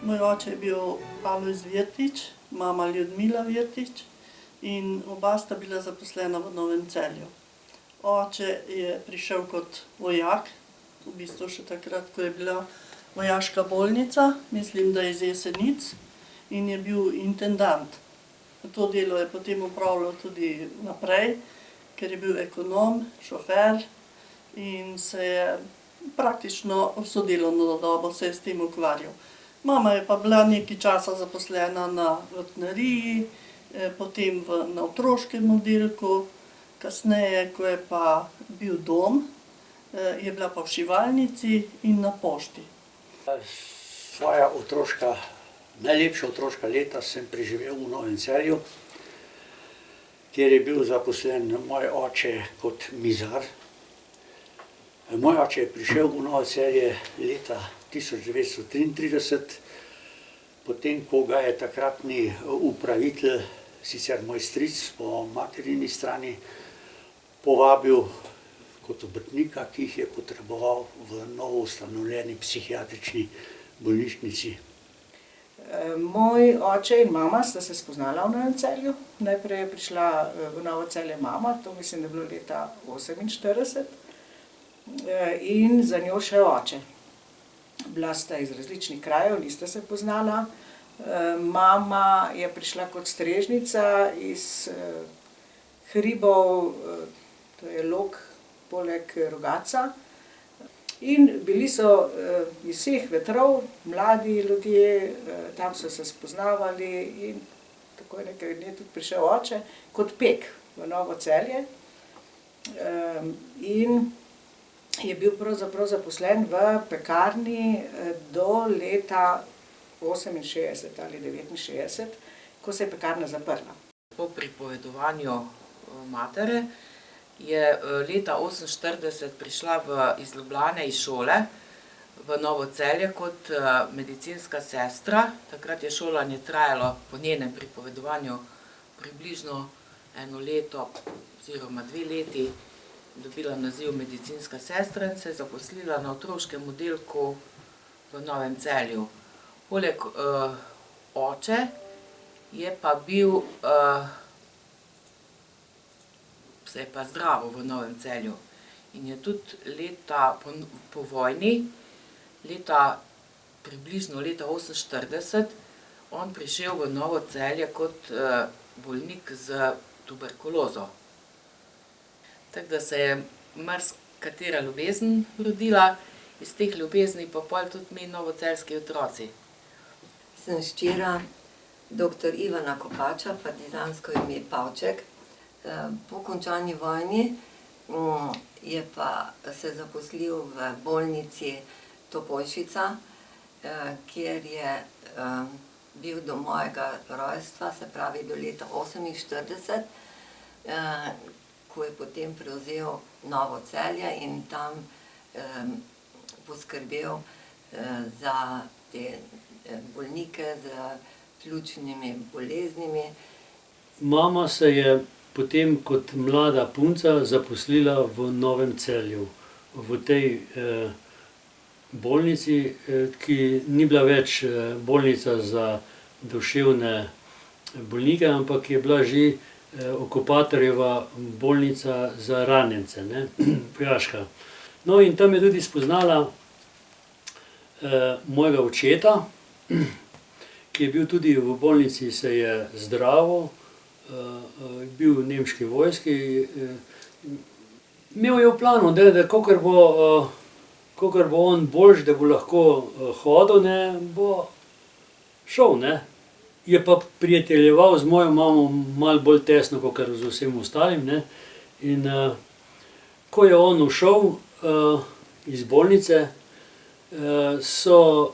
Moj oče je bil Alojz Virtič, mama Ljudmila Virtič in oba sta bila zaposlena v Novem Celju. Oče je prišel kot vojak, v bistvu še takrat, ko je bila vojaška bolnica, mislim, da iz Jesenic, in je bil intendant. To delo je potem opravljal tudi naprej, ker je bil ekonom, šofer in se je praktično vso delovno dobo se je s tem ukvarjal. Mama je pa bila nekaj časa zaposlena na vrtnariji, potem na otroškem oddelku, kasneje, ko je pa bil dom, je bila pa v šivalnici in na pošti. Svoja najlepša otroška leta sem preživel v Novem Celju, kjer je bil zaposlen moj oče kot mizar. Moj oče je prišel v Novo Celje leta 1933, potem ko ga je takratni upravitelj, sicer moj stric po materini strani, povabil kot obrtnika, ki jih je potreboval v novoustanovljeni psihiatrični bolnišnici. Moj oče in mama sta se spoznala v Novem Celju. Najprej je prišla v Novo Celje mama, to mislim, da je bilo leta 1948, in za njo še oče. Bila sta iz različnih krajev, nista se poznala. Mama je prišla kot strežnica iz hribov, to je Log poleg Rogatca. In bili so iz vseh vetrov, mladi ljudje, tam so se spoznavali in tako je nekaj dni tudi prišel oče kot pek v Novo Celje. In je bil pravzaprav zaposlen v pekarni do leta 68 ali 69, ko se je pekarna zaprla. Po pripovedovanju matere je leta 1948 prišla iz Ljubljane iz šole v Novo Celje kot medicinska sestra. Takrat je šolanje trajalo po njenem pripovedovanju približno 1 leto oziroma 2 leti. Dobila naziv medicinska sestra in se je zaposlila na otroškem oddelku v Novem Celju. Poleg oče je pa bil, se je pa zdravil v Novem Celju in je tudi leta po vojni, približno leta 1948, on prišel v Novo Celje kot bolnik z tuberkulozo. Tako da se je marsikatera ljubezen rodila, iz teh ljubezni pa pol tudi mi novoceljski otroci. Sem hčera dr. Ivana Kopača, partizansko ime Pavček. Po končani vojni je pa se zaposlil v bolnici Topolšica, kjer je bil do mojega rojstva, se pravi do leta 1948, ko je potem prevzel Novo Celje in tam poskrbel za te bolnike z pljučnimi boleznimi. Mama se je potem kot mlada punca zaposlila v Novem Celju, v tej bolnici, ki ni bila več bolnica za duševne bolnike, ampak je bila že okupatorjeva bolnica za ranjence, vojaška. No, in tam je tudi spoznala mojega očeta, ki je bil tudi v bolnici, se je zdravil, bil v nemški vojski. Imel je v planu, da kakor bo on boljši, da bo lahko hodil, bo šel, Je pa prijateljeval z mojo mamo malo bolj tesno, kakor z vsem ostalim, In ko je on ušel iz bolnice, so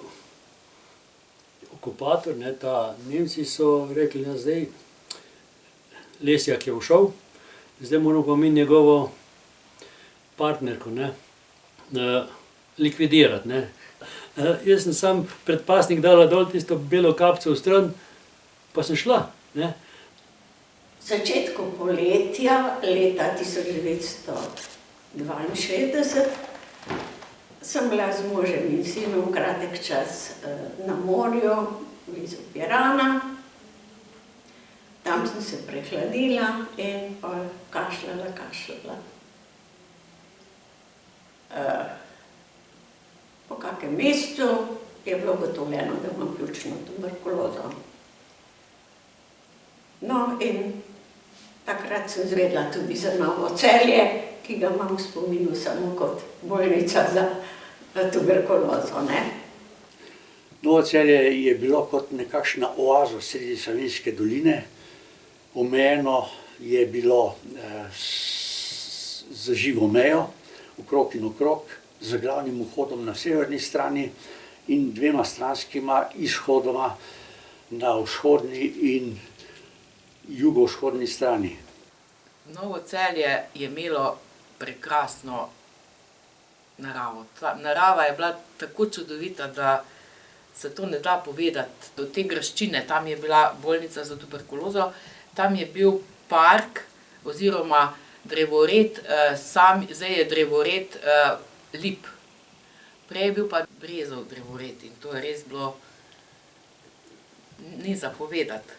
okupator, Nemci so rekli, da zdaj Lesjak je ušel, zdaj moramo pa mi njegovo partnerko, likvidirati, Jaz sem sam predpasnik dala dol tisto belo kapico vstran, pa sem šla, V začetku poletja leta 1962 sem bila z možem in sinom kratek čas na morju, blizu Pirana. Tam sem se prehladila in pa kašljala. Po kakem mesecu je bilo ugotovljeno, da imam pljučno tuberkulozo. No, in takrat sem izvedela tudi za Novo Celje, ki ga imam v spominu samo kot bolnica za tuberkulozo, ne. Novo Celje je bilo kot nekakšna oaza sredi Savinjske doline. Omejeno je bilo z živo mejo, okrog in okrog, z glavnim vhodom na severni strani in dvema stranskima izhodoma na vzhodni in jugovzhodni strani. Novo Celje je imelo prekrasno naravo. Ta narava je bila tako čudovita, da se to ne da povedati. Do te graščine, tam je bila bolnica za tuberkulozo, tam je bil park oziroma drevored, zdaj je drevored lip. Prej je bil pa brezov drevored in to je res bilo ni za povedati.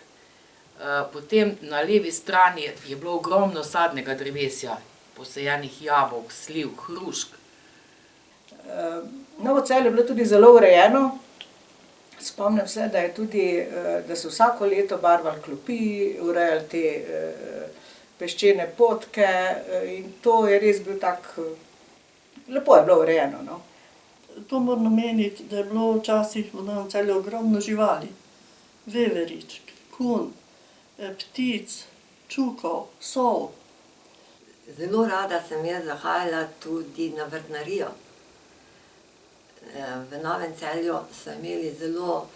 Potem na levi strani je bilo ogromno sadnega drevesja, posajenih jabolk, sliv, hrušk. Novo Celje je bilo tudi zelo urejeno. Spomnim se, da so vsako leto barvali klopi, urejali te peščene potke in to je res bil tak, lepo je bilo urejeno, no. To moram omeniti, da je bilo včasih v Novem Celju ogromno živali. Veveričk, kun, ptic, čukov, sov. Zelo rada sem jaz zahajala tudi na vrtnarijo. V Novem Celju so imeli zelo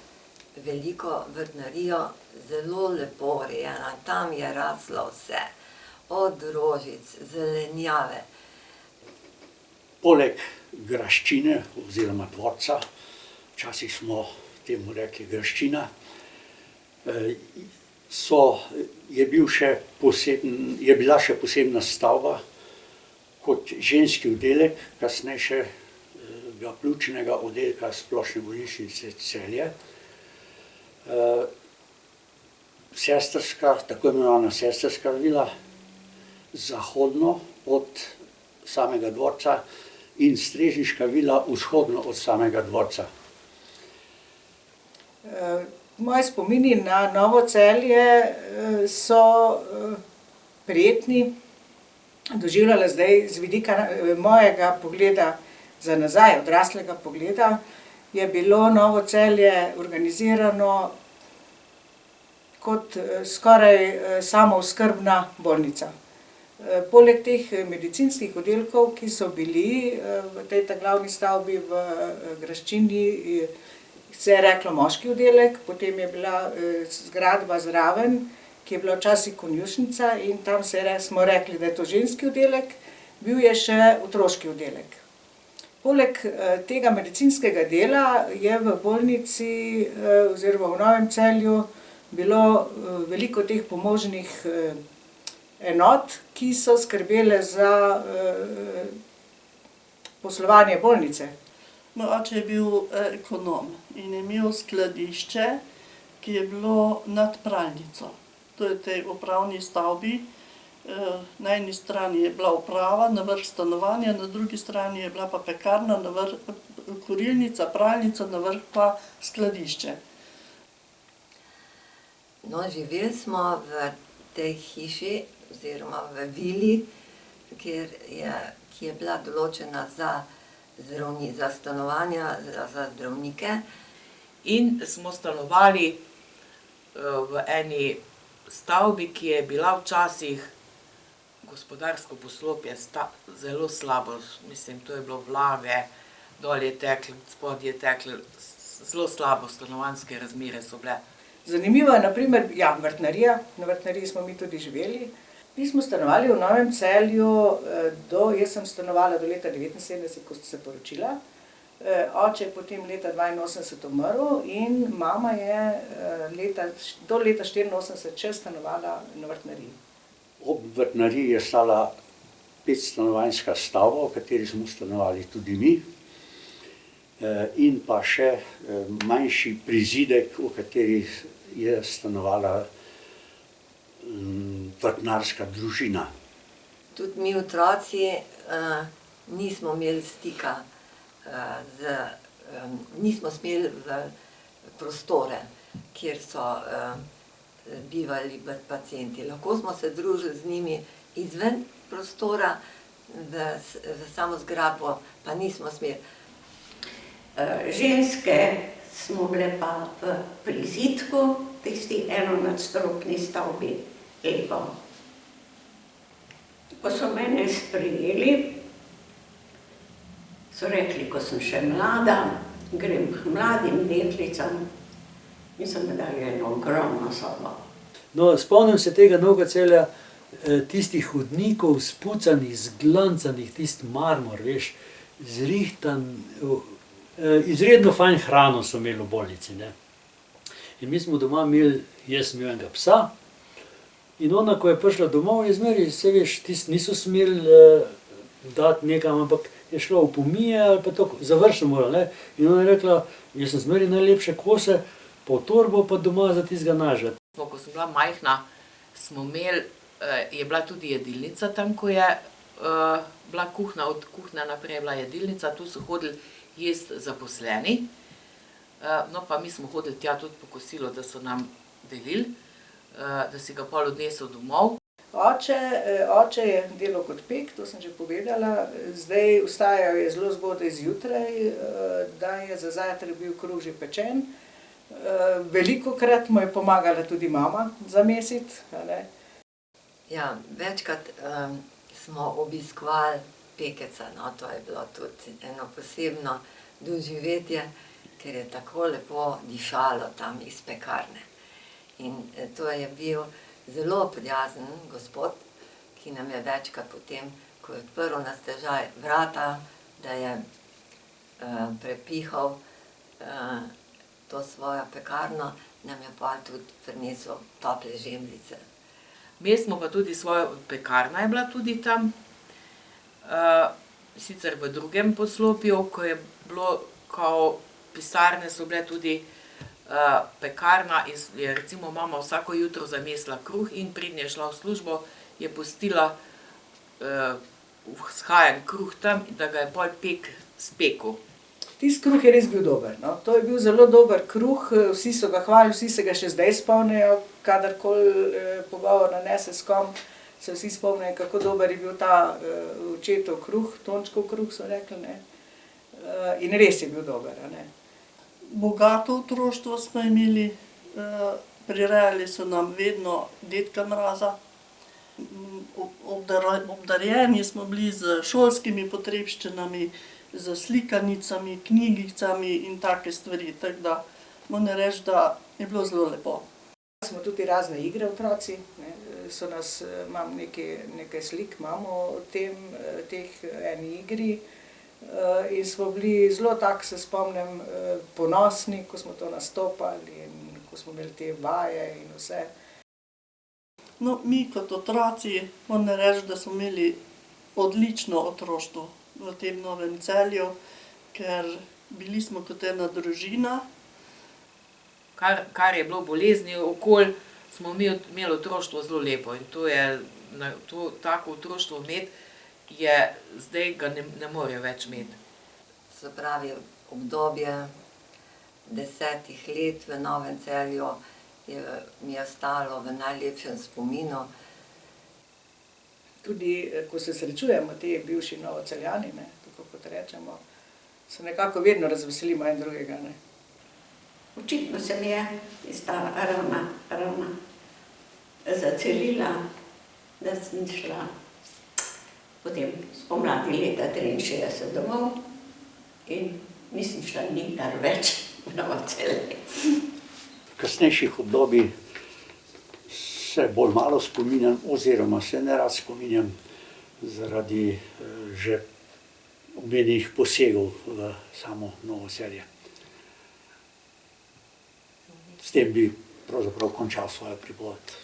veliko vrtnarijo, zelo lepo urejena. Tam je raslo vse, od rožic, zelenjave. Poleg graščine oziroma dvorca, včasih smo temu rekli graščina, je bila še posebna stavba kot ženski oddelek, kasnejšega pljučnega oddelka Splošne bolnišnice Celje. Sestrska, tako imenovana sestrska vila, zahodno od samega dvorca in strežniška vila vzhodno od samega dvorca. Moji spomini na Novo Celje so prijetni. Doživljala zdaj z vidika mojega pogleda za nazaj, odraslega pogleda, je bilo Novo Celje organizirano kot skoraj samooskrbna bolnica. Poleg teh medicinskih oddelkov, ki so bili v tej glavni stavbi v graščini, se je reklo moški oddelek, potem je bila zgradba zraven, ki je bila včasih konjušnica in tam smo rekli, da je to ženski oddelek, bil je še otroški oddelek. Poleg tega medicinskega dela je v bolnici oziroma v Novem Celju bilo veliko teh pomožnih enot, ki so skrbele za poslovanje bolnice. Moj oče je bil ekonom in je imel skladišče, ki je bilo nad pralnico. To je tej upravni stavbi. Na eni strani je bila uprava, na vrh stanovanja, na drugi strani je bila pa pekarna, na vrh kurilnica, pralnica, na vrh pa skladišče. No, živeli smo v tej hiši oziroma v vili, ki je bila določena za stanovanja, za zdravnike. In smo stanovali v eni stavbi, ki je bila včasih gospodarsko poslopje, zelo slabo. Mislim, to je bilo vlage, dol je teklo, spodaj je teklo, zelo slabo stanovanjske razmere so bile. Zanimivo je na primer, vrtnarija, na vrtnariji smo mi tudi živeli. Mi smo stanovali v Novem Celju, jaz sem stanovala do leta 1979, ko sem se poročila. Oče je potem leta 1982 umrl in mama je do leta 1984 še stanovala na vrtnariji. Ob vrtnariji je stala 5-stanovanjska stavba, v kateri smo stanovali tudi mi. in pa še manjši prizidek, v kateri je stanovala vrtnarska družina. Tudi mi otroci nismo imeli stika nismo smeli v prostore, kjer so bivali pacienti. Lahko smo se družili z njimi izven prostora, v samo zgradbo pa nismo smeli. Ženske smo bile pa v prizidku, tisti enonadstropni stavbi lepo. Ko so mene sprejeli, so rekli, ko sem še mlada, grem k mladim deklicam in so mi dali eno ogromno sobo. No, spomnim se tega Novega Celja, tistih hodnikov spucanih, zglancanih, tisti marmor, veš, zrihtan, izredno fajn hrano so imeli v bolnici, ne. In mi smo doma imeli, jaz sem imel enega psa, in ona, ko je prišla domov, je zmeraj, saj veš, tisti niso smeli dati nekam, ampak je šla v pomije ali pa to, završno morala, ne. In ona je rekla, jaz sem zmeraj najlepše kose, pa v torbo, pa doma za tistega naža. Ko sem bila majhna, smo imeli, je bila tudi jedilnica tam, ko je bila kuhinja, od kuhinje naprej je bila jedilnica, tu so hodili jesti zaposleni. No, pa mi smo hodili tja tudi po kosilo, da so nam delili, da si ga pol odnesel domov. Oče je delal kot pek, to sem že povedala, zdaj vstajal je zelo zgodaj zjutraj, da je za zajtrk bil kruh že pečen. Velikokrat mu je pomagala tudi mama zamesiti, a ne. Ja, večkrat smo obiskovali Pekeca, no, to je bilo tudi eno posebno doživetje, ker je tako lepo dišalo tam iz pekarne. In to je bil zelo prijazen gospod, ki nam je večkrat potem, ko je odprl na stežaj vrata, da je prepihal to svojo pekarno, nam je pa tudi prinesel tople žemljice. Imeli smo pa tudi svojo, pekarna je bila tudi tam, sicer v drugem poslopju, ko je bilo, kao pisarne so bile tudi pekarna, je recimo mama vsako jutro zamesila kruh in preden je šla v službo, je pustila vzhajan kruh tam, da ga je pol pek spekel. Tisti kruh je res bil dober, no. To je bil zelo dober kruh, vsi so ga hvalili, vsi se ga še zdaj spomnijo, kadarkoli pogovor nanese s kom, se vsi spomnijo, kako dober je bil ta očetov kruh, Tončkov kruh so rekli, ne. In res je bil dober, a ne. Bogato otroštvo smo imeli, prirejali so nam vedno dedka Mraza. Obdarjeni smo bili s šolskimi potrebščinami, z slikanicami, knjigicami in take stvari, tako da moram reči, da je bilo zelo lepo. Smo tudi razne igre otroci, ne, so nas, imam nekaj slik, imamo o tem, teh eni igri, in smo bili zelo tako, se spomnim, ponosni, ko smo to nastopali in ko smo imeli te vaje in vse. No, mi kot otroci, moram reči, da smo imeli odlično otroštvo v tem Novem Celju, ker bili smo kot ena družina. Kar je bilo bolezni okoli, smo imeli otroštvo zelo lepo in to je, tako otroštvo imeti, zdaj ga ne morejo več imeti. Se pravi, obdobje 10 let v Novem Celju mi je ostalo v najlepšem spominu. Tudi, ko se srečujemo, ti bivši Novoceljani, ne, tako kot rečemo, se nekako vedno razveselimo en drugega, ne. Očitno se mi je tista rana zacelila, da sem šla potem spomladi leta 63 domov in nisem šla nikdar več v Novo Celje. V kasnejših obdobjih se bolj malo spominjam, oziroma se nerad spominjam zaradi že omenjenih posegov v samo Novo Celje. S tem bi pravzaprav končal svojo pripoved.